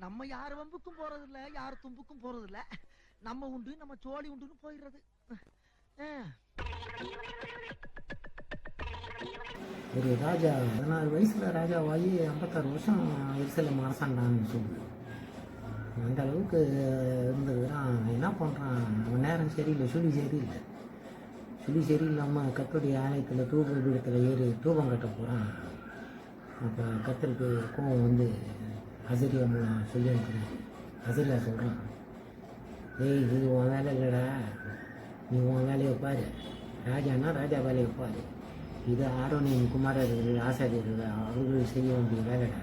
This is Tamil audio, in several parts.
நம்ம யார் வம்புக்கும் போறது இல்ல, யார் தும்புக்கும் போறது இல்ல. நம்ம உண்டு நம்ம சோழி உண்டுன்னு போயிடுறது. ஒரு ராஜா 16 வயசுல ராஜாவாகி 56 வருஷம் எரிசலம் அரசாண்டான்னு சொல்லுது. அந்த அளவுக்கு இருந்ததுதான். என்ன பண்ணுறான், அவன் நேரம் சரியில்லை, சுழி சரியில்லை. சுழி சரியில்லாமல் கத்தருடைய ஆலயத்தில் தூப பீடத்தில் ஏறி தூபம் கட்ட போகிறான். அப்போ கத்தருக்கு கோவம் வந்து அசரியா மூலம் சொல்லி அனுப்புறேன். அசரியா சொல்கிறான், ஏய் இது உன் வேலை இல்லைடா, நீ உன் வேலையை பாரு. ராஜான்னா ராஜா வேலையை பாரு. இது ஆரோனியின் குமாரர்கள் ஆசாரியர்கள் அவர்கள் செய்ய வேண்டிய வேலைடா.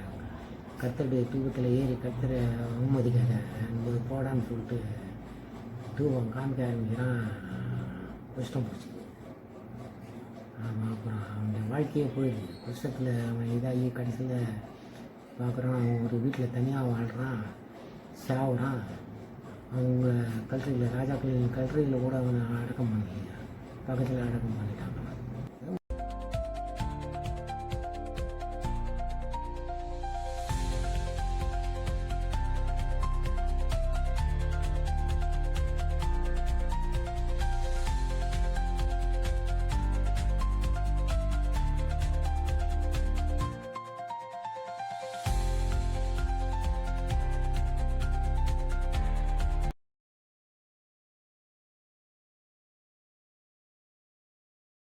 கத்தருடைய தூபத்தில் ஏறி கத்தரை அவமதிக்காத போடான்னு சொல்லிட்டு தூபம் காமிக்க ஆரம்பிக்கிறான். கஷ்டம் போச்சு. அவன் அப்புறம் அவனுடைய வாழ்க்கையே போயிடுது. கஷ்டத்தில் அவன் இதாகி கடைசியில் பார்க்குறான், அவன் ஒரு வீட்டில் தனியாக வாழ்கிறான், சாவுறான். அவங்க கல்ட்ரியில் ராஜாக்களின் கல்ட்ரியில் கூட அவனை அடக்கம் பண்ணலையா, பக்கத்தில் அடக்கம் பண்ணிட்டாங்க.